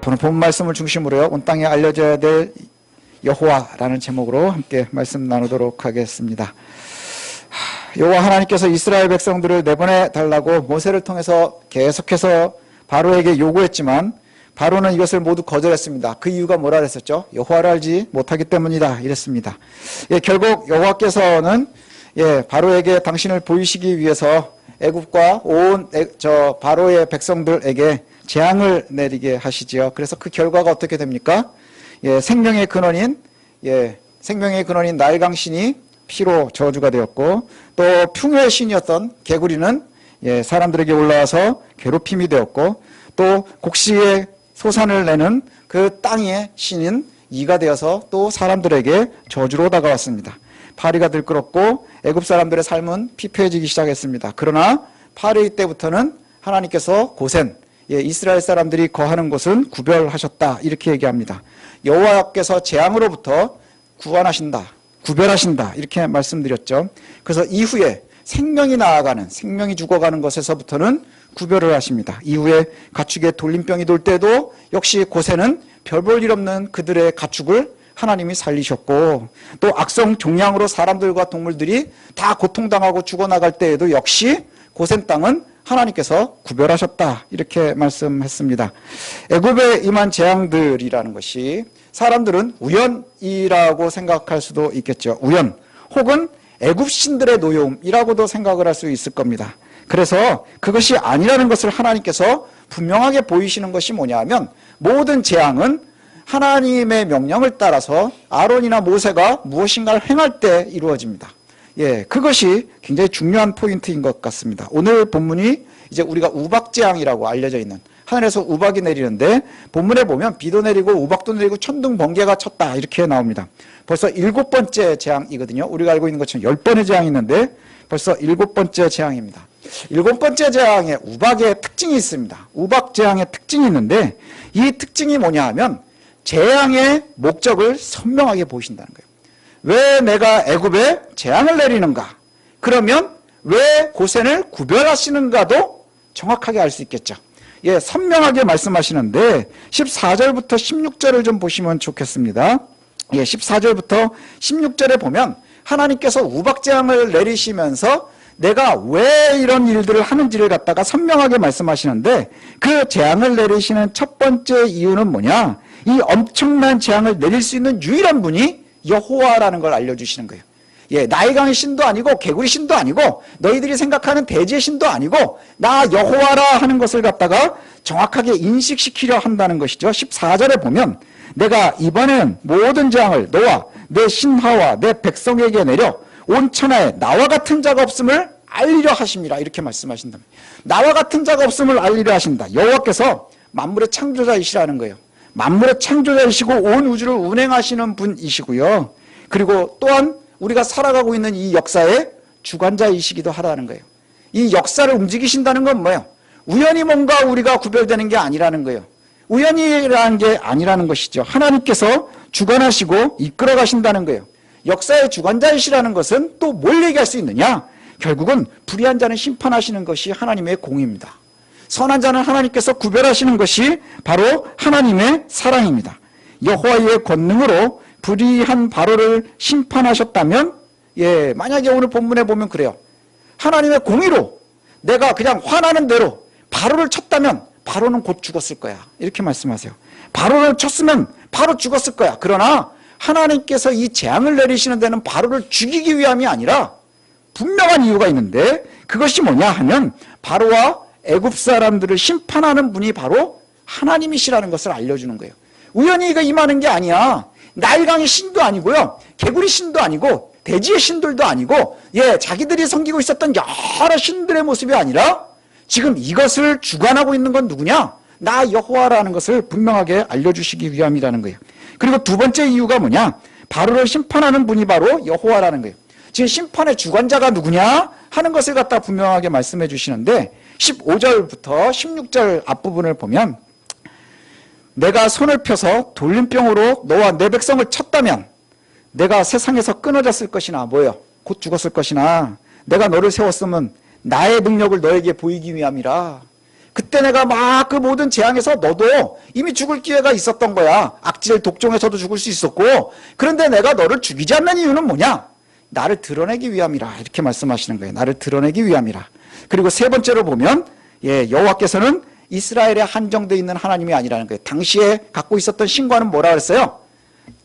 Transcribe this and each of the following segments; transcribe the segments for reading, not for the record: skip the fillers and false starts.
오늘 본 말씀을 중심으로요, 온 땅에 알려져야 될 여호와라는 제목으로 함께 말씀 나누도록 하겠습니다. 여호와 하나님께서 이스라엘 백성들을 내보내 달라고 모세를 통해서 계속해서 바로에게 요구했지만 바로는 이것을 모두 거절했습니다. 그 이유가 뭐라 그랬었죠? 여호와를 알지 못하기 때문이다 이랬습니다. 결국 여호와께서는 바로에게 당신을 보이시기 위해서 애굽과 온 바로의 백성들에게 재앙을 내리게 하시지요. 그래서 그 결과가 어떻게 됩니까? 생명의 근원인 나일강 신이 피로 저주가 되었고, 또 풍요의 신이었던 개구리는 사람들에게 올라와서 괴롭힘이 되었고, 또 곡식에 소산을 내는 그 땅의 신인 이가 되어서 또 사람들에게 저주로 다가왔습니다. 파리가 들끓었고 애굽 사람들의 삶은 피폐해지기 시작했습니다. 그러나 파리 때부터는 하나님께서 고센, 이스라엘 사람들이 거하는 곳은 구별하셨다 이렇게 얘기합니다. 여호와께서 재앙으로부터 구원하신다, 구별하신다 이렇게 말씀드렸죠. 그래서 이후에 생명이 죽어가는 것에서부터는 구별을 하십니다. 이후에 가축의 돌림병이 돌 때도 역시 고센은 별 볼 일 없는 그들의 가축을 하나님이 살리셨고, 또 악성 종양으로 사람들과 동물들이 다 고통당하고 죽어나갈 때에도 역시 고센 땅은 하나님께서 구별하셨다 이렇게 말씀했습니다. 애굽에 임한 재앙들이라는 것이 사람들은 우연이라고 생각할 수도 있겠죠. 우연 혹은 애굽 신들의 노여움이라고도 생각을 할 수 있을 겁니다. 그래서 그것이 아니라는 것을 하나님께서 분명하게 보이시는 것이 뭐냐면, 모든 재앙은 하나님의 명령을 따라서 아론이나 모세가 무엇인가를 행할 때 이루어집니다. 그것이 굉장히 중요한 포인트인 것 같습니다. 오늘 본문이 이제 우리가 우박재앙이라고 알려져 있는, 하늘에서 우박이 내리는데 본문에 보면 비도 내리고 우박도 내리고 천둥 번개가 쳤다 이렇게 나옵니다. 벌써 7번째 재앙이거든요. 우리가 알고 있는 것처럼 10번의 재앙이 있는데 벌써 7번째 재앙입니다. 7번째 재앙에 우박의 특징이 있습니다. 우박재앙의 특징이 있는데 이 특징이 뭐냐 하면 재앙의 목적을 선명하게 보이신다는 거예요. 왜 내가 애굽에 재앙을 내리는가? 그러면 왜 고센을 구별하시는가도 정확하게 알 수 있겠죠. 선명하게 말씀하시는데 14절부터 16절을 좀 보시면 좋겠습니다. 14절부터 16절에 보면 하나님께서 우박재앙을 내리시면서 내가 왜 이런 일들을 하는지를 갖다가 선명하게 말씀하시는데, 그 재앙을 내리시는 첫 번째 이유는 뭐냐? 이 엄청난 재앙을 내릴 수 있는 유일한 분이 여호와라는 걸 알려주시는 거예요. 나일강의 신도 아니고 개구리 신도 아니고 너희들이 생각하는 대지의 신도 아니고 나 여호와라 하는 것을 갖다가 정확하게 인식시키려 한다는 것이죠. 14절에 보면 내가 이번에는 모든 재앙을 너와 내 신하와 내 백성에게 내려 온 천하에 나와 같은 자가 없음을 알리려 하심이라 이렇게 말씀하신다. 나와 같은 자가 없음을 알리려 하신다. 여호와께서 만물의 창조자이시라는 거예요. 만물의 창조자이시고 온 우주를 운행하시는 분이시고요. 그리고 또한 우리가 살아가고 있는 이 역사의 주관자이시기도 하다는 거예요. 이 역사를 움직이신다는 건 뭐예요? 우연히 뭔가 우리가 구별되는 게 아니라는 거예요. 우연이라는 게 아니라는 것이죠. 하나님께서 주관하시고 이끌어 가신다는 거예요. 역사의 주관자이시라는 것은 또 뭘 얘기할 수 있느냐? 결국은 불의한 자는 심판하시는 것이 하나님의 공입니다. 선한 자는 하나님께서 구별하시는 것이 바로 하나님의 사랑입니다. 여호와의 권능으로 불의한 바로를 심판하셨다면, 만약에 오늘 본문에 보면 그래요. 하나님의 공의로 내가 그냥 화나는 대로 바로를 쳤다면 바로는 곧 죽었을 거야 이렇게 말씀하세요. 바로를 쳤으면 바로 죽었을 거야. 그러나 하나님께서 이 재앙을 내리시는 데는 바로를 죽이기 위함이 아니라 분명한 이유가 있는데, 그것이 뭐냐 하면 바로와 애굽 사람들을 심판하는 분이 바로 하나님이시라는 것을 알려주는 거예요. 우연히 이거 임하는 게 아니야. 나일강의 신도 아니고요, 개구리 신도 아니고 대지의 신들도 아니고 자기들이 섬기고 있었던 여러 신들의 모습이 아니라 지금 이것을 주관하고 있는 건 누구냐? 나 여호와라는 것을 분명하게 알려주시기 위함이라는 거예요. 그리고 두 번째 이유가 뭐냐? 바로를 심판하는 분이 바로 여호와라는 거예요. 지금 심판의 주관자가 누구냐 하는 것을 갖다 분명하게 말씀해 주시는데, 15절부터 16절 앞부분을 보면 내가 손을 펴서 돌림병으로 너와 내 백성을 쳤다면 내가 세상에서 끊어졌을 것이나, 뭐예요? 곧 죽었을 것이나, 내가 너를 세웠으면 나의 능력을 너에게 보이기 위함이라. 그때 내가 막 그 모든 재앙에서 너도 이미 죽을 기회가 있었던 거야. 악질 독종에서도 죽을 수 있었고, 그런데 내가 너를 죽이지 않는 이유는 뭐냐? 나를 드러내기 위함이라. 이렇게 말씀하시는 거예요. 나를 드러내기 위함이라. 그리고 세 번째로 보면 여호와께서는 이스라엘에 한정되어 있는 하나님이 아니라는 거예요. 당시에 갖고 있었던 신과는 뭐라 그랬어요?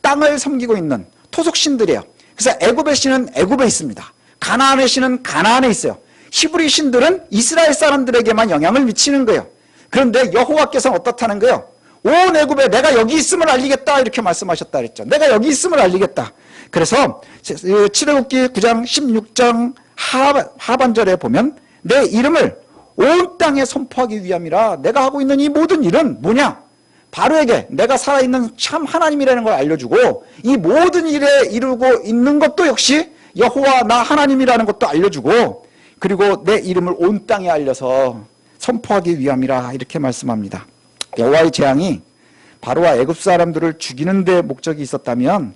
땅을 섬기고 있는 토속신들이에요. 그래서 애굽의 신은 애굽에 있습니다. 가나안의 신은 가나안에 있어요. 히브리 신들은 이스라엘 사람들에게만 영향을 미치는 거예요. 그런데 여호와께서는 어떻다는 거예요? 온 애굽에 내가 여기 있음을 알리겠다 이렇게 말씀하셨다 그랬죠. 내가 여기 있음을 알리겠다. 그래서 출애굽기 9장 16장 하반절에 보면 내 이름을 온 땅에 선포하기 위함이라. 내가 하고 있는 이 모든 일은 뭐냐? 바로에게 내가 살아있는 참 하나님이라는 걸 알려주고, 이 모든 일에 이루고 있는 것도 역시 여호와 나 하나님이라는 것도 알려주고, 그리고 내 이름을 온 땅에 알려서 선포하기 위함이라 이렇게 말씀합니다. 여호와의 재앙이 바로와 애굽 사람들을 죽이는 데 목적이 있었다면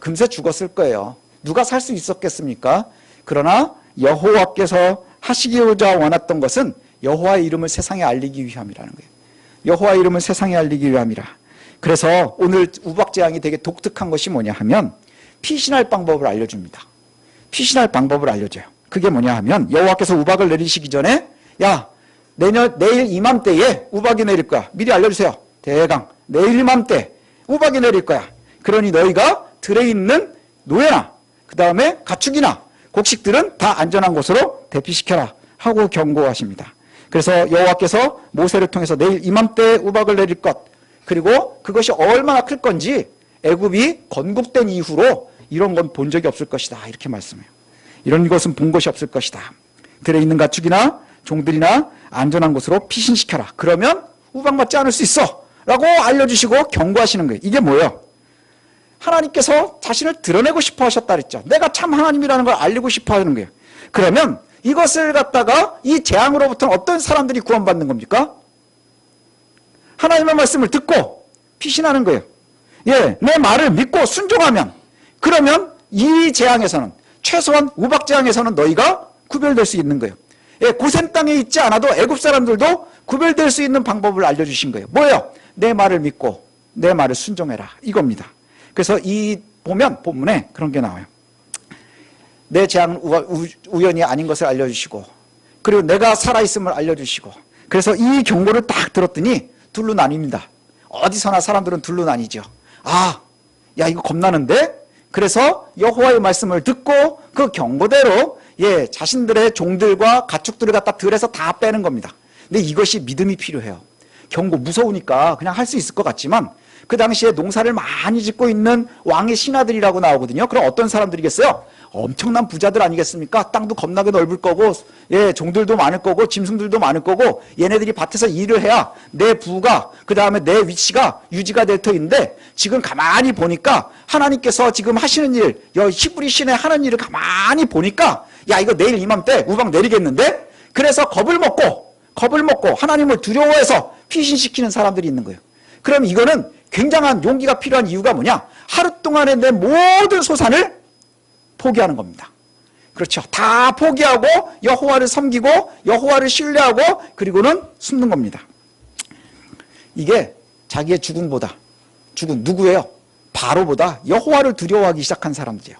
금세 죽었을 거예요. 누가 살 수 있었겠습니까? 그러나 여호와께서 하시고자 원했던 것은 여호와의 이름을 세상에 알리기 위함이라는 거예요. 여호와의 이름을 세상에 알리기 위함이라. 그래서 오늘 우박 재앙이 되게 독특한 것이 뭐냐 하면 피신할 방법을 알려줍니다. 피신할 방법을 알려줘요. 그게 뭐냐 하면 여호와께서 우박을 내리시기 전에 야, 내일 이맘때에 우박이 내릴 거야. 미리 알려주세요. 대강 내일 이맘때 우박이 내릴 거야. 그러니 너희가 들에 있는 노예나 그 다음에 가축이나 곡식들은 다 안전한 곳으로 대피시켜라 하고 경고하십니다. 그래서 여호와께서 모세를 통해서 내일 이맘때 우박을 내릴 것, 그리고 그것이 얼마나 클 건지 애굽이 건국된 이후로 이런 건 본 적이 없을 것이다 이렇게 말씀해요. 이런 것은 본 것이 없을 것이다. 들에 있는 가축이나 종들이나 안전한 곳으로 피신시켜라. 그러면 우박 맞지 않을 수 있어 라고 알려주시고 경고하시는 거예요. 이게 뭐예요? 하나님께서 자신을 드러내고 싶어 하셨다 그랬죠. 내가 참 하나님이라는 걸 알리고 싶어 하는 거예요. 그러면 이것을 갖다가 이 재앙으로부터는 어떤 사람들이 구원받는 겁니까? 하나님의 말씀을 듣고 피신하는 거예요. 내 말을 믿고 순종하면, 그러면 이 재앙에서는, 최소한 우박 재앙에서는 너희가 구별될 수 있는 거예요. 고센 땅에 있지 않아도 애굽 사람들도 구별될 수 있는 방법을 알려주신 거예요. 뭐예요? 내 말을 믿고 내 말을 순종해라 이겁니다. 그래서 이 보면 본문에 그런 게 나와요. 내 재앙은 우연이 아닌 것을 알려주시고, 그리고 내가 살아있음을 알려주시고. 그래서 이 경고를 딱 들었더니 둘로 나뉩니다. 어디서나 사람들은 둘로 나뉘죠. 야 이거 겁나는데? 그래서 여호와의 말씀을 듣고 그 경고대로 자신들의 종들과 가축들을 갖다 들에서 다 빼는 겁니다. 근데 이것이 믿음이 필요해요. 경고 무서우니까 그냥 할 수 있을 것 같지만 그 당시에 농사를 많이 짓고 있는 왕의 신하들이라고 나오거든요. 그럼 어떤 사람들이겠어요? 엄청난 부자들 아니겠습니까? 땅도 겁나게 넓을 거고, 종들도 많을 거고, 짐승들도 많을 거고, 얘네들이 밭에서 일을 해야 내 부가, 그 다음에 내 위치가 유지가 될 터인데, 지금 가만히 보니까 하나님께서 지금 하시는 일, 히브리 신의 하는 일을 가만히 보니까, 야, 이거 내일 이맘때 우박 내리겠는데? 그래서 겁을 먹고 하나님을 두려워해서 피신시키는 사람들이 있는 거예요. 그럼 이거는 굉장한 용기가 필요한 이유가 뭐냐? 하루 동안에 내 모든 소산을 포기하는 겁니다. 그렇죠. 다 포기하고 여호와를 섬기고 여호와를 신뢰하고 그리고는 숨는 겁니다. 이게 자기의 죽은 누구예요? 바로보다 여호와를 두려워하기 시작한 사람들이에요.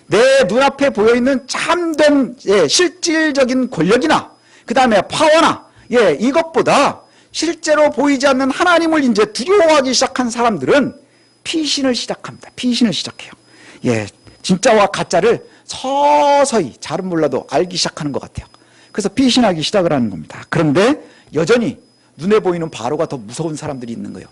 내 눈앞에 보여있는 참된 실질적인 권력이나 그 다음에 파워나 이것보다 실제로 보이지 않는 하나님을 이제 두려워하기 시작한 사람들은 피신을 시작합니다. 피신을 시작해요. 진짜와 가짜를 서서히 잘은 몰라도 알기 시작하는 것 같아요. 그래서 피신하기 시작을 하는 겁니다. 그런데 여전히 눈에 보이는 바로가 더 무서운 사람들이 있는 거예요.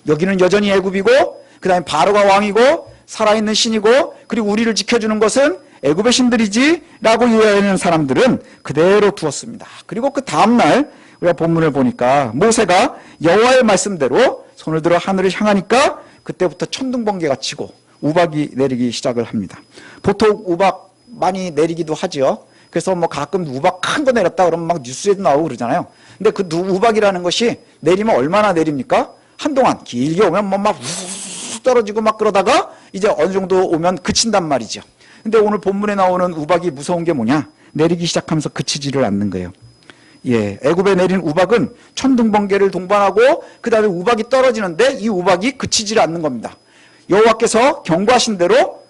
여기는 여전히 애굽이고 그 다음에 바로가 왕이고 살아있는 신이고 그리고 우리를 지켜주는 것은 애굽의 신들이지 라고 이해하는 사람들은 그대로 두었습니다. 그리고 그 다음날 우리가 본문을 보니까 모세가 여호와의 말씀대로 손을 들어 하늘을 향하니까 그때부터 천둥번개가 치고 우박이 내리기 시작을 합니다. 보통 우박 많이 내리기도 하죠. 그래서 뭐 가끔 우박 큰 거 내렸다 그러면 막 뉴스에도 나오고 그러잖아요. 근데 그 우박이라는 것이 내리면 얼마나 내립니까? 한동안 길게 오면 뭐 막 우르르 떨어지고 막 그러다가 이제 어느 정도 오면 그친단 말이죠. 근데 오늘 본문에 나오는 우박이 무서운 게 뭐냐? 내리기 시작하면서 그치지를 않는 거예요. 애굽에 내린 우박은 천둥번개를 동반하고 그 다음에 우박이 떨어지는데 이 우박이 그치질 않는 겁니다. 여호와께서 경고하신 대로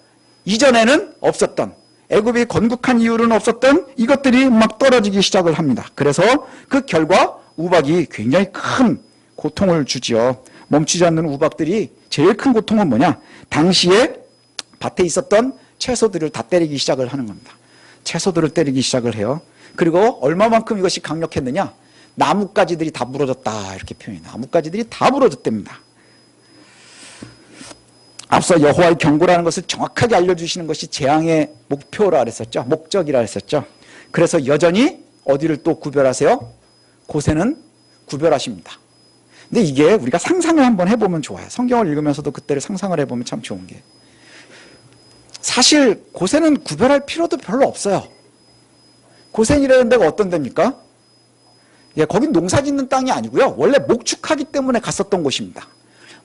이전에는 없었던, 애굽이 건국한 이후로는 없었던 이것들이 막 떨어지기 시작을 합니다. 그래서 그 결과 우박이 굉장히 큰 고통을 주지요. 멈추지 않는 우박들이 제일 큰 고통은 뭐냐? 당시에 밭에 있었던 채소들을 다 때리기 시작을 하는 겁니다. 채소들을 때리기 시작을 해요. 그리고 얼마만큼 이것이 강력했느냐? 나뭇가지들이 다 부러졌다 이렇게 표현해요. 나뭇가지들이 다 부러졌답니다. 앞서 여호와의 경고라는 것을 정확하게 알려주시는 것이 재앙의 목표라 그랬었죠. 목적이라 했었죠. 그래서 여전히 어디를 또 구별하세요? 고새는 구별하십니다. 근데 이게 우리가 상상을 한번 해보면 좋아요. 성경을 읽으면서도 그때를 상상을 해보면 참 좋은 게, 사실 고새는 구별할 필요도 별로 없어요. 고센이라는 데가 어떤 데입니까? 거긴 농사 짓는 땅이 아니고요. 원래 목축하기 때문에 갔었던 곳입니다.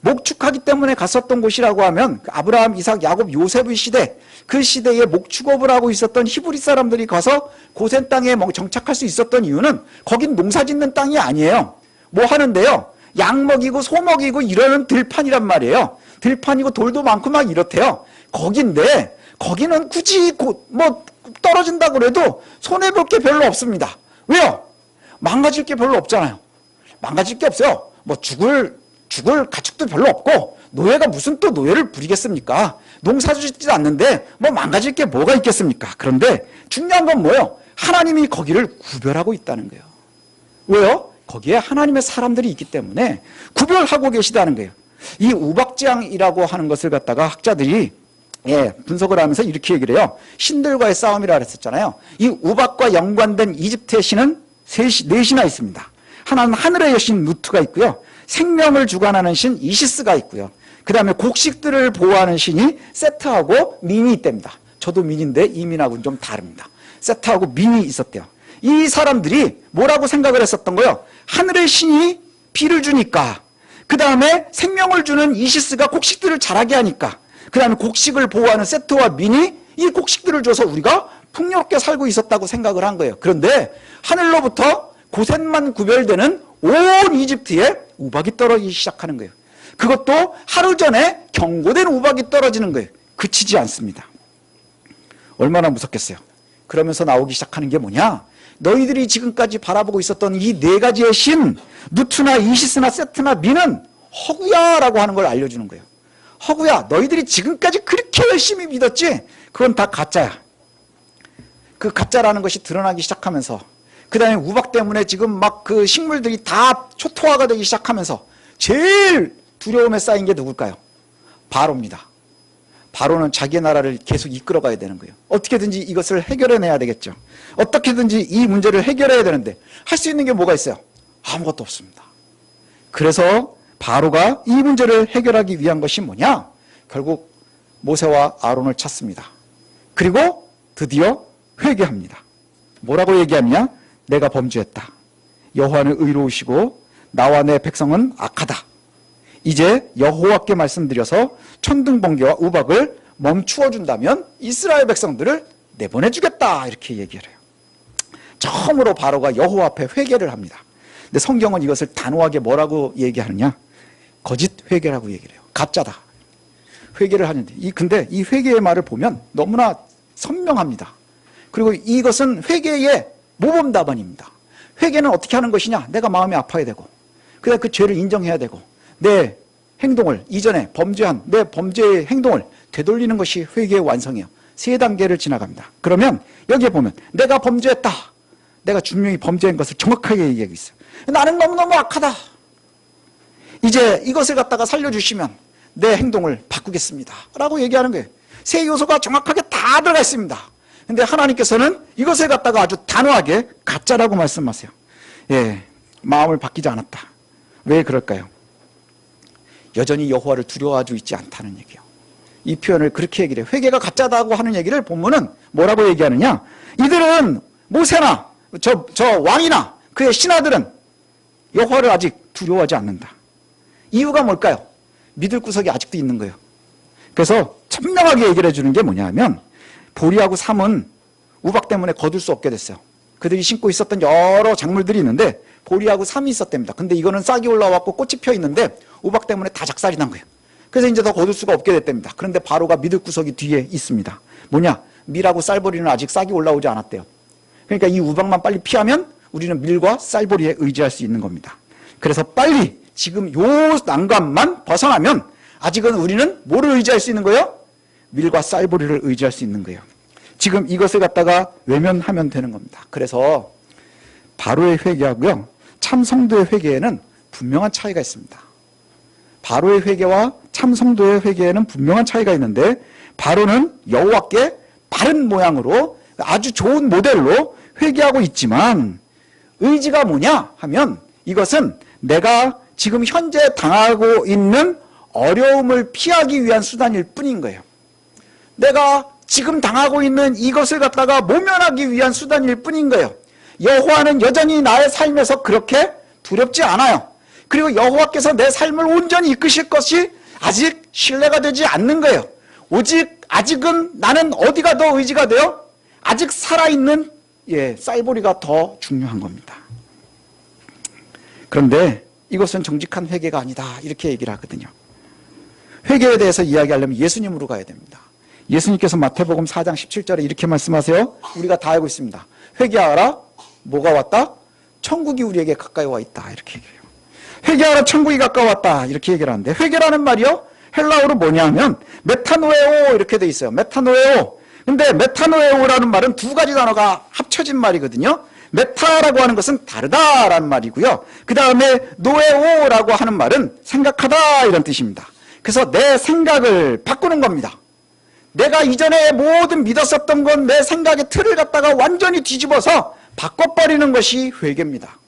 목축하기 때문에 갔었던 곳이라고 하면 아브라함, 이삭, 야곱, 요셉의 시대, 그 시대에 목축업을 하고 있었던 히브리 사람들이 가서 고센 땅에 정착할 수 있었던 이유는 거긴 농사 짓는 땅이 아니에요. 뭐 하는데요? 양 먹이고 소 먹이고 이러는 들판이란 말이에요. 들판이고 돌도 많고 막 이렇대요. 거긴데 거기는 굳이 떨어진다고 그래도 손해볼 게 별로 없습니다. 왜요? 망가질 게 별로 없잖아요. 망가질 게 없어요. 죽을 가축도 별로 없고, 노예가 무슨 또 노예를 부리겠습니까? 농사 짓지도 않는데 망가질 게 뭐가 있겠습니까? 그런데 중요한 건 뭐예요? 하나님이 거기를 구별하고 있다는 거예요. 왜요? 거기에 하나님의 사람들이 있기 때문에 구별하고 계시다는 거예요. 이 우박재앙이라고 하는 것을 갖다가 학자들이 분석을 하면서 이렇게 얘기를 해요. 신들과의 싸움이라 그랬었잖아요. 이 우박과 연관된 이집트의 신은 넷이나 있습니다. 하나는 하늘의 여신 누트가 있고요. 생명을 주관하는 신 이시스가 있고요. 그 다음에 곡식들을 보호하는 신이 세트하고 민이 있답니다. 저도 민인데 이 민하고는 좀 다릅니다. 세트하고 민이 있었대요. 이 사람들이 뭐라고 생각을 했었던 거예요? 하늘의 신이 비를 주니까, 그 다음에 생명을 주는 이시스가 곡식들을 자라게 하니까, 그 다음에 곡식을 보호하는 세트와 민이 이 곡식들을 줘서 우리가 풍요롭게 살고 있었다고 생각을 한 거예요. 그런데 하늘로부터 고센만 구별되는 온 이집트에 우박이 떨어지기 시작하는 거예요. 그것도 하루 전에 경고된 우박이 떨어지는 거예요. 그치지 않습니다. 얼마나 무섭겠어요. 그러면서 나오기 시작하는 게 뭐냐? 너희들이 지금까지 바라보고 있었던 이 네 가지의 신, 누트나 이시스나 세트나 민은 허구야 라고 하는 걸 알려주는 거예요. 허구야, 너희들이 지금까지 그렇게 열심히 믿었지? 그건 다 가짜야. 그 가짜라는 것이 드러나기 시작하면서, 그 다음에 우박 때문에 지금 막 그 식물들이 다 초토화가 되기 시작하면서 제일 두려움에 쌓인 게 누굴까요? 바로입니다. 바로는 자기 나라를 계속 이끌어가야 되는 거예요. 어떻게든지 이것을 해결해내야 되겠죠. 어떻게든지 이 문제를 해결해야 되는데 할 수 있는 게 뭐가 있어요? 아무것도 없습니다. 그래서 바로가 이 문제를 해결하기 위한 것이 뭐냐? 결국 모세와 아론을 찾습니다. 그리고 드디어 회개합니다. 뭐라고 얘기하느냐? 내가 범죄했다. 여호와는 의로우시고 나와 내 백성은 악하다. 이제 여호와께 말씀드려서 천둥번개와 우박을 멈추어 준다면 이스라엘 백성들을 내보내주겠다. 이렇게 얘기를 해요. 처음으로 바로가 여호와 앞에 회개를 합니다. 근데 성경은 이것을 단호하게 뭐라고 얘기하느냐? 거짓 회개라고 얘기를 해요. 가짜다. 회개를 하는데, 근데 이 회개의 말을 보면 너무나 선명합니다. 그리고 이것은 회개의 모범 답안입니다. 회개는 어떻게 하는 것이냐? 내가 마음이 아파야 되고, 그다음에 그 죄를 인정해야 되고, 내 행동을, 이전에 범죄한 내 범죄의 행동을 되돌리는 것이 회개의 완성이에요. 3단계를 지나갑니다. 그러면 여기에 보면 내가 범죄했다. 내가 분명히 범죄한 것을 정확하게 얘기하고 있어요. 나는 너무너무 악하다. 이제 이것을 갖다가 살려주시면 내 행동을 바꾸겠습니다. 라고 얘기하는 거예요. 3 요소가 정확하게 다 들어가 있습니다. 근데 하나님께서는 이것을 갖다가 아주 단호하게 가짜라고 말씀하세요. 마음을 바뀌지 않았다. 왜 그럴까요? 여전히 여호와를 두려워하고 있지 않다는 얘기예요. 이 표현을 그렇게 얘기를 해요. 회개가 가짜다고 하는 얘기를 보면은 뭐라고 얘기하느냐? 이들은 모세나 저 왕이나 그의 신하들은 여호와를 아직 두려워하지 않는다. 이유가 뭘까요? 믿을 구석이 아직도 있는 거예요. 그래서 천명하게 얘기를 해주는 게 뭐냐면, 보리하고 삼은 우박 때문에 거둘 수 없게 됐어요. 그들이 심고 있었던 여러 작물들이 있는데 보리하고 삼이 있었답니다. 근데 이거는 싹이 올라왔고 꽃이 펴 있는데 우박 때문에 다 작살이 난 거예요. 그래서 이제 더 거둘 수가 없게 됐답니다. 그런데 바로가 믿을 구석이 뒤에 있습니다. 뭐냐? 밀하고 쌀보리는 아직 싹이 올라오지 않았대요. 그러니까 이 우박만 빨리 피하면 우리는 밀과 쌀보리에 의지할 수 있는 겁니다. 그래서 빨리 지금 요 난관만 벗어나면 아직은 우리는 뭐를 의지할 수 있는 거예요? 밀과 쌀보리를 의지할 수 있는 거예요. 지금 이것을 갖다가 외면하면 되는 겁니다. 그래서 바로의 회개하고요, 참 성도의 회개에는 분명한 차이가 있습니다. 바로의 회개와 참 성도의 회개에는 분명한 차이가 있는데, 바로는 여호와께 바른 모양으로 아주 좋은 모델로 회개하고 있지만 의지가 뭐냐 하면 이것은 내가 지금 현재 당하고 있는 어려움을 피하기 위한 수단일 뿐인 거예요. 내가 지금 당하고 있는 이것을 갖다가 모면하기 위한 수단일 뿐인 거예요. 여호와는 여전히 나의 삶에서 그렇게 두렵지 않아요. 그리고 여호와께서 내 삶을 온전히 이끄실 것이 아직 신뢰가 되지 않는 거예요. 오직 아직은 나는 어디가 더 의지가 돼요? 아직 살아있는 쌀보리가 더 중요한 겁니다. 그런데 이것은 정직한 회개가 아니다, 이렇게 얘기를 하거든요. 회개에 대해서 이야기하려면 예수님으로 가야 됩니다. 예수님께서 마태복음 4장 17절에 이렇게 말씀하세요. 우리가 다 알고 있습니다. 회개하라. 뭐가 왔다? 천국이 우리에게 가까이 와 있다, 이렇게 얘기해요. 회개하라, 천국이 가까이 왔다, 이렇게 얘기를 하는데, 회개라는 말이요, 헬라어로 뭐냐면 메타노에오 이렇게 돼 있어요. 메타노에오. 근데 메타노에오라는 말은 두 가지 단어가 합쳐진 말이거든요. 메타라고 하는 것은 다르다라는 말이고요. 그 다음에 노에오라고 하는 말은 생각하다, 이런 뜻입니다. 그래서 내 생각을 바꾸는 겁니다. 내가 이전에 모든 믿었었던 건 내 생각의 틀을 갖다가 완전히 뒤집어서 바꿔버리는 것이 회개입니다.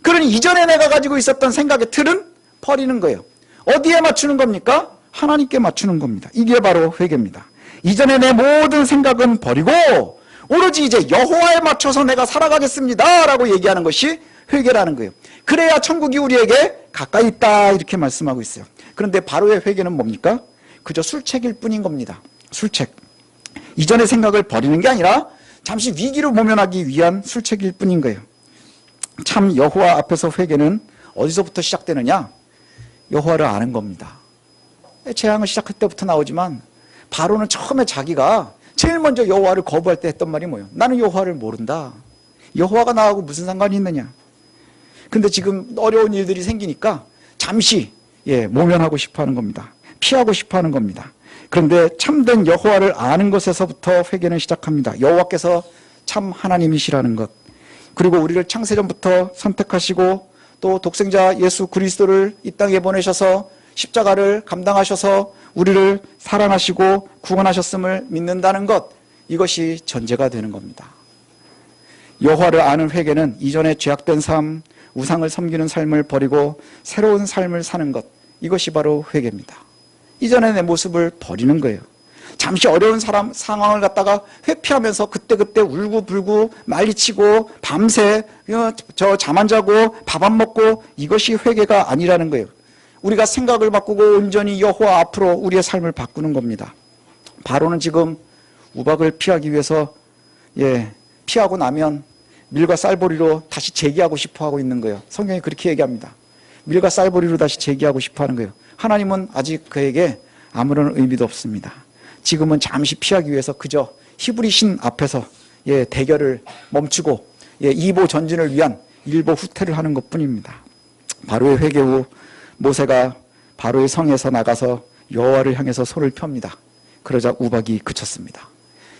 그러니 이전에 내가 가지고 있었던 생각의 틀은 버리는 거예요. 어디에 맞추는 겁니까? 하나님께 맞추는 겁니다. 이게 바로 회개입니다. 이전에 내 모든 생각은 버리고 오로지 이제 여호와에 맞춰서 내가 살아가겠습니다 라고 얘기하는 것이 회개라는 거예요. 그래야 천국이 우리에게 가까이 있다, 이렇게 말씀하고 있어요. 그런데 바로의 회개는 뭡니까? 그저 술책일 뿐인 겁니다. 술책. 이전의 생각을 버리는 게 아니라 잠시 위기를 모면하기 위한 술책일 뿐인 거예요. 참 여호와 앞에서 회개는 어디서부터 시작되느냐? 여호와를 아는 겁니다. 재앙을 시작할 때부터 나오지만 바로는 처음에 자기가 제일 먼저 여호와를 거부할 때 했던 말이 뭐예요? 나는 여호와를 모른다. 여호와가 나하고 무슨 상관이 있느냐? 근데 지금 어려운 일들이 생기니까 잠시 모면하고 싶어 하는 겁니다. 피하고 싶어 하는 겁니다. 그런데 참된 여호와를 아는 것에서부터 회개는 시작합니다. 여호와께서 참 하나님이시라는 것, 그리고 우리를 창세전부터 선택하시고 또 독생자 예수 그리스도를 이 땅에 보내셔서 십자가를 감당하셔서 우리를 사랑하시고 구원하셨음을 믿는다는 것, 이것이 전제가 되는 겁니다. 여호와를 아는 회개는 이전에 죄악된 삶, 우상을 섬기는 삶을 버리고 새로운 삶을 사는 것, 이것이 바로 회개입니다. 이전의 내 모습을 버리는 거예요. 잠시 어려운 상황을 갖다가 회피하면서 그때그때 울고불고 난리치고 밤새 잠 안 자고 밥 안 먹고, 이것이 회개가 아니라는 거예요. 우리가 생각을 바꾸고 온전히 여호와 앞으로 우리의 삶을 바꾸는 겁니다. 바로는 지금 우박을 피하기 위해서 피하고 나면 밀과 쌀보리로 다시 재기하고 싶어 하고 있는 거예요. 성경이 그렇게 얘기합니다. 밀과 쌀보리로 다시 재기하고 싶어 하는 거예요. 하나님은 아직 그에게 아무런 의미도 없습니다. 지금은 잠시 피하기 위해서 그저 히브리 신 앞에서 대결을 멈추고 이보 전진을 위한 일보 후퇴를 하는 것뿐입니다. 바로의 회개 후 모세가 바로의 성에서 나가서 여호와를 향해서 손을 펴니다. 그러자 우박이 그쳤습니다.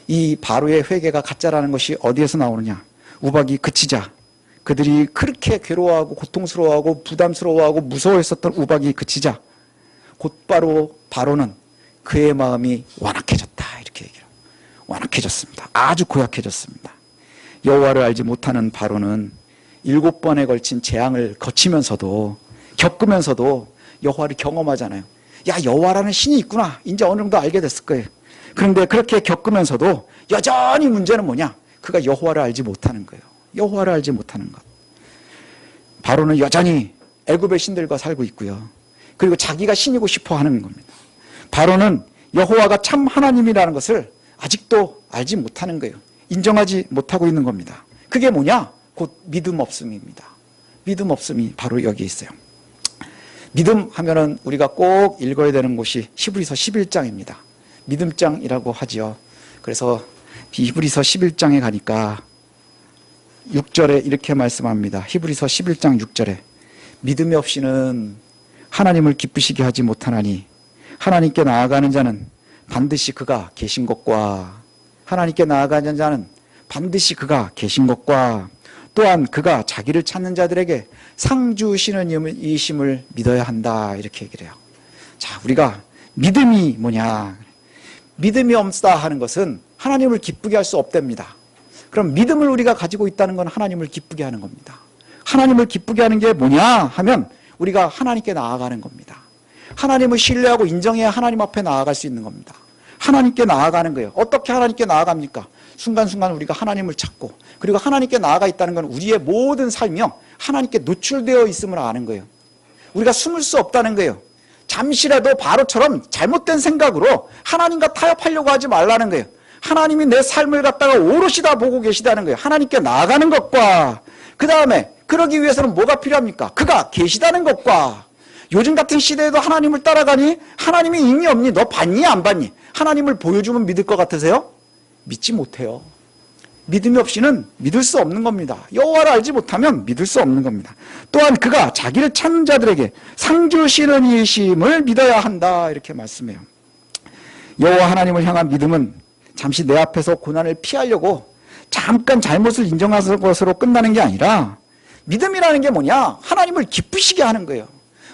이 바로의 회개가 가짜라는 것이 어디에서 나오느냐? 우박이 그치자 그들이 그렇게 괴로워하고 고통스러워하고 부담스러워하고 무서워했었던 우박이 그치자 곧바로 바로는 그의 마음이 완악해졌다, 이렇게 얘기해요. 완악해졌습니다. 아주 고약해졌습니다. 여호와를 알지 못하는 바로는 7번에 걸친 재앙을 거치면서도 겪으면서도 여호와를 경험하잖아요. 야, 여호와라는 신이 있구나, 이제 어느 정도 알게 됐을 거예요. 그런데 그렇게 겪으면서도 여전히 문제는 뭐냐? 그가 여호와를 알지 못하는 거예요. 여호와를 알지 못하는 것. 바로는 여전히 애굽의 신들과 살고 있고요. 그리고 자기가 신이고 싶어 하는 겁니다. 바로는 여호와가 참 하나님이라는 것을 아직도 알지 못하는 거예요. 인정하지 못하고 있는 겁니다. 그게 뭐냐? 곧 믿음 없음입니다. 믿음 없음이 바로 여기 있어요. 믿음 하면은 우리가 꼭 읽어야 되는 곳이 히브리서 11장입니다. 믿음장이라고 하지요. 그래서 히브리서 11장에 가니까 6절에 이렇게 말씀합니다. 히브리서 11장 6절에 믿음이 없이는 하나님을 기쁘시게 하지 못하나니 하나님께 나아가는 자는 반드시 그가 계신 것과 하나님께 나아가는 자는 반드시 그가 계신 것과 또한 그가 자기를 찾는 자들에게 상 주시는 이심을 믿어야 한다 이렇게 얘기를 해요. 자, 우리가 믿음이 뭐냐? 믿음이 없다 하는 것은 하나님을 기쁘게 할 수 없답니다. 그럼 믿음을 우리가 가지고 있다는 건 하나님을 기쁘게 하는 겁니다. 하나님을 기쁘게 하는 게 뭐냐 하면 우리가 하나님께 나아가는 겁니다. 하나님을 신뢰하고 인정해야 하나님 앞에 나아갈 수 있는 겁니다. 하나님께 나아가는 거예요. 어떻게 하나님께 나아갑니까? 순간순간 우리가 하나님을 찾고 그리고 하나님께 나아가 있다는 건 우리의 모든 삶이요 하나님께 노출되어 있음을 아는 거예요. 우리가 숨을 수 없다는 거예요. 잠시라도 바로처럼 잘못된 생각으로 하나님과 타협하려고 하지 말라는 거예요. 하나님이 내 삶을 갖다가 오롯이 다 보고 계시다는 거예요. 하나님께 나아가는 것과 그 다음에 그러기 위해서는 뭐가 필요합니까? 그가 계시다는 것과 요즘 같은 시대에도 하나님을 따라가니 하나님이 있니 없니? 너 봤니 안 봤니? 하나님을 보여주면 믿을 것 같으세요? 믿지 못해요. 믿음이 없이는 믿을 수 없는 겁니다. 여호와를 알지 못하면 믿을 수 없는 겁니다. 또한 그가 자기를 찾는 자들에게 상 주시는 이심을 믿어야 한다 이렇게 말씀해요. 여호와 하나님을 향한 믿음은 잠시 내 앞에서 고난을 피하려고 잠깐 잘못을 인정하는 것으로 끝나는 게 아니라 믿음이라는 게 뭐냐? 하나님을 기쁘시게 하는 거예요.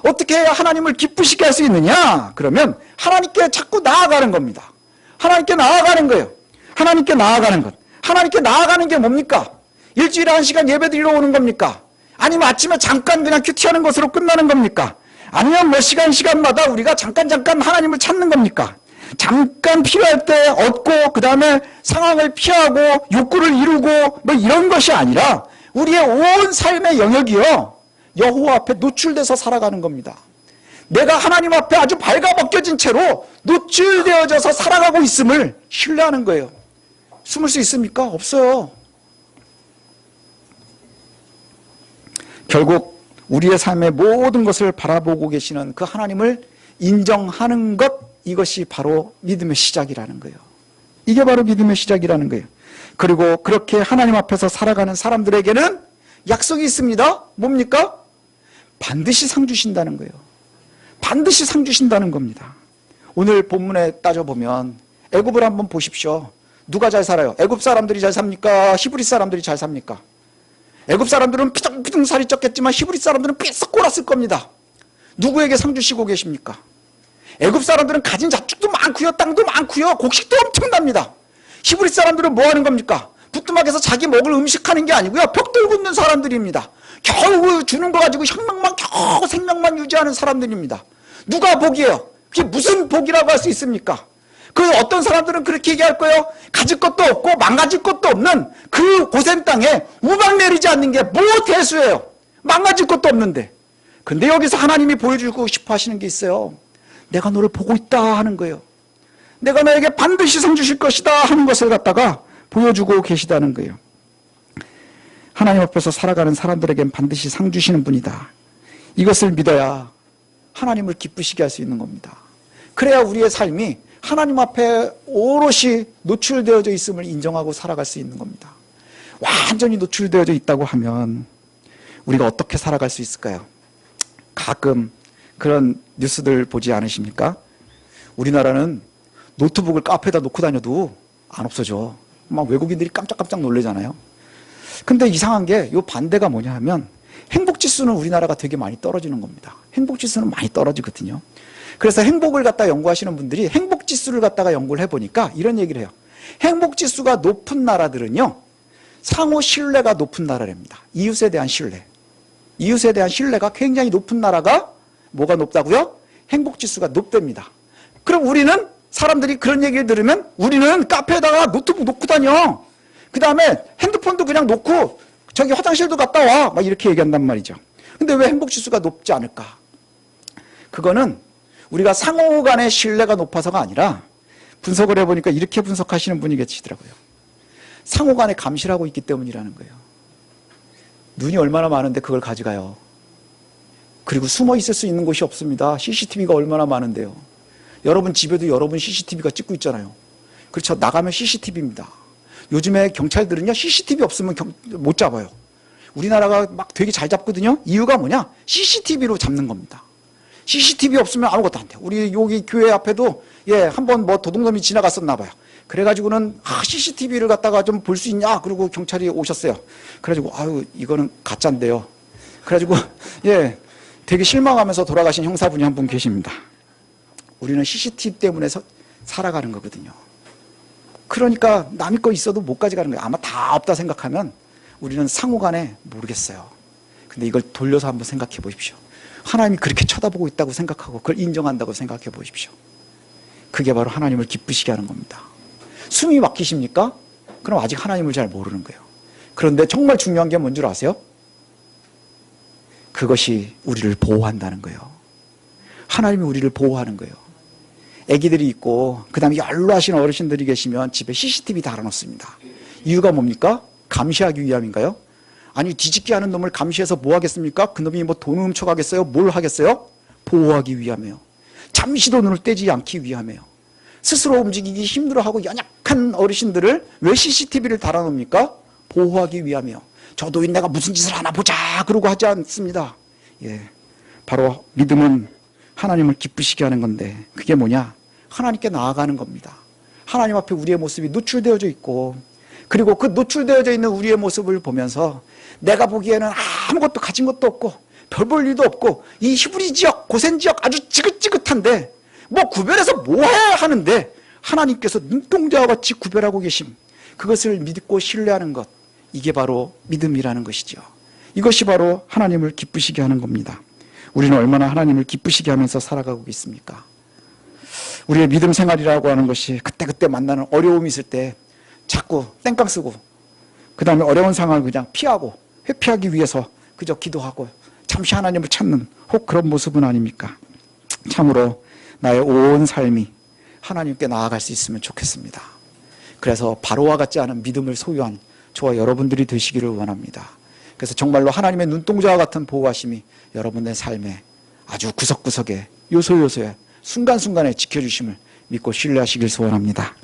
어떻게 해야 하나님을 기쁘시게 할 수 있느냐? 그러면 하나님께 자꾸 나아가는 겁니다. 하나님께 나아가는 거예요. 하나님께 나아가는 것. 하나님께 나아가는 게 뭡니까? 일주일에 1시간 예배 드리러 오는 겁니까? 아니면 아침에 잠깐 그냥 큐티하는 것으로 끝나는 겁니까? 아니면 몇 시간마다 우리가 잠깐 하나님을 찾는 겁니까? 잠깐 필요할 때 얻고 그 다음에 상황을 피하고 욕구를 이루고 뭐 이런 것이 아니라 우리의 온 삶의 영역이요 여호와 앞에 노출돼서 살아가는 겁니다. 내가 하나님 앞에 아주 발가벗겨진 채로 노출되어져서 살아가고 있음을 신뢰하는 거예요. 숨을 수 있습니까? 없어요. 결국 우리의 삶의 모든 것을 바라보고 계시는 그 하나님을 인정하는 것, 이것이 바로 믿음의 시작이라는 거예요. 이게 바로 믿음의 시작이라는 거예요. 그리고 그렇게 하나님 앞에서 살아가는 사람들에게는 약속이 있습니다. 뭡니까? 반드시 상 주신다는 거예요. 반드시 상 주신다는 겁니다. 오늘 본문에 따져보면 애굽을 한번 보십시오. 누가 잘 살아요? 애굽 사람들이 잘 삽니까? 히브리 사람들이 잘 삽니까? 애굽 사람들은 피둥피둥 살이 쪘겠지만 히브리 사람들은 삐싹 골았을 겁니다. 누구에게 상 주시고 계십니까? 애굽 사람들은 가진 자축도 많고요, 땅도 많고요, 곡식도 엄청납니다. 히브리 사람들은 뭐 하는 겁니까? 부뚜막에서 자기 먹을 음식하는 게 아니고요, 벽돌 굽는 사람들입니다. 겨우 주는 거 가지고 혁명만 겨우 생명만 유지하는 사람들입니다. 누가 복이에요? 그게 무슨 복이라고 할 수 있습니까? 그 어떤 사람들은 그렇게 얘기할 거예요. 가질 것도 없고 망가질 것도 없는 그 고센 땅에 우박 내리지 않는 게 뭐 대수예요. 망가질 것도 없는데. 근데 여기서 하나님이 보여주고 싶어 하시는 게 있어요. 내가 너를 보고 있다 하는 거예요. 내가 너에게 반드시 상 주실 것이다 하는 것을 갖다가 보여주고 계시다는 거예요. 하나님 앞에서 살아가는 사람들에겐 반드시 상 주시는 분이다. 이것을 믿어야 하나님을 기쁘시게 할 수 있는 겁니다. 그래야 우리의 삶이 하나님 앞에 오롯이 노출되어져 있음을 인정하고 살아갈 수 있는 겁니다. 완전히 노출되어져 있다고 하면 우리가 어떻게 살아갈 수 있을까요? 가끔 그런 뉴스들 보지 않으십니까? 우리나라는 노트북을 카페에다 놓고 다녀도 안 없어져. 막 외국인들이 깜짝깜짝 놀라잖아요. 근데 이상한 게 이 반대가 뭐냐 하면 행복지수는 우리나라가 되게 많이 떨어지는 겁니다. 행복지수는 많이 떨어지거든요. 그래서 행복을 갖다 연구하시는 분들이 행복지수를 갖다가 연구를 해보니까 이런 얘기를 해요. 행복지수가 높은 나라들은요, 상호 신뢰가 높은 나라랍니다. 이웃에 대한 신뢰. 이웃에 대한 신뢰가 굉장히 높은 나라가 뭐가 높다고요? 행복지수가 높답니다. 그럼 우리는 사람들이 그런 얘기를 들으면 우리는 카페에다가 노트북 놓고 다녀. 그 다음에 핸드폰도 그냥 놓고 저기 화장실도 갔다 와. 막 이렇게 얘기한단 말이죠. 근데 왜 행복지수가 높지 않을까? 그거는 우리가 상호 간의 신뢰가 높아서가 아니라 분석을 해보니까 이렇게 분석하시는 분이 계시더라고요. 상호 간에 감시를 하고 있기 때문이라는 거예요. 눈이 얼마나 많은데 그걸 가져가요. 그리고 숨어 있을 수 있는 곳이 없습니다. CCTV가 얼마나 많은데요. 여러분 집에도 여러분 CCTV가 찍고 있잖아요. 그렇죠. 나가면 CCTV입니다. 요즘에 경찰들은요, CCTV 없으면 못 잡아요. 우리나라가 막 되게 잘 잡거든요. 이유가 뭐냐? CCTV로 잡는 겁니다. CCTV 없으면 아무것도 안 돼요. 우리 여기 교회 앞에도 한번 뭐 도둑놈이 지나갔었나 봐요. 그래가지고는 CCTV를 갖다가 좀 볼 수 있냐? 그리고 경찰이 오셨어요. 그래가지고 아유 이거는 가짜인데요. 그래가지고 되게 실망하면서 돌아가신 형사분이 한 분 계십니다. 우리는 CCTV 때문에 살아가는 거거든요. 그러니까 남의 거 있어도 못 가져가는 거예요. 아마 다 없다 생각하면 우리는 상호간에 모르겠어요. 근데 이걸 돌려서 한번 생각해 보십시오. 하나님이 그렇게 쳐다보고 있다고 생각하고 그걸 인정한다고 생각해 보십시오. 그게 바로 하나님을 기쁘시게 하는 겁니다. 숨이 막히십니까? 그럼 아직 하나님을 잘 모르는 거예요. 그런데 정말 중요한 게 뭔 줄 아세요? 그것이 우리를 보호한다는 거예요. 하나님이 우리를 보호하는 거예요. 아기들이 있고 그 다음에 연로하신 어르신들이 계시면 집에 CCTV 달아놓습니다. 이유가 뭡니까? 감시하기 위함인가요? 아니 뒤집기 하는 놈을 감시해서 뭐 하겠습니까? 그 놈이 뭐 돈을 훔쳐가겠어요? 뭘 하겠어요? 보호하기 위함이에요. 잠시도 눈을 떼지 않기 위함이에요. 스스로 움직이기 힘들어하고 연약한 어르신들을 왜 CCTV를 달아놓습니까? 보호하기 위함이에요. 저 노인 내가 무슨 짓을 하나 보자 그러고 하지 않습니다. 바로 믿음은 하나님을 기쁘시게 하는 건데 그게 뭐냐? 하나님께 나아가는 겁니다. 하나님 앞에 우리의 모습이 노출되어져 있고 그리고 그 노출되어져 있는 우리의 모습을 보면서 내가 보기에는 아무것도 가진 것도 없고 별 볼 일도 없고 이 히브리 지역, 고센 지역 아주 지긋지긋한데 뭐 구별해서 뭐 해야 하는데 하나님께서 눈동자와 같이 구별하고 계심, 그것을 믿고 신뢰하는 것, 이게 바로 믿음이라는 것이죠. 이것이 바로 하나님을 기쁘시게 하는 겁니다. 우리는 얼마나 하나님을 기쁘시게 하면서 살아가고 있습니까? 우리의 믿음 생활이라고 하는 것이 그때그때 만나는 어려움이 있을 때 자꾸 땡깡 쓰고 그 다음에 어려운 상황을 그냥 피하고 회피하기 위해서 그저 기도하고 잠시 하나님을 찾는 혹 그런 모습은 아닙니까? 참으로 나의 온 삶이 하나님께 나아갈 수 있으면 좋겠습니다. 그래서 바로와 같지 않은 믿음을 소유한 저와 여러분들이 되시기를 원합니다. 그래서 정말로 하나님의 눈동자와 같은 보호하심이 여러분의 삶에 아주 구석구석에 요소요소에 순간순간에 지켜주심을 믿고 신뢰하시길 소원합니다.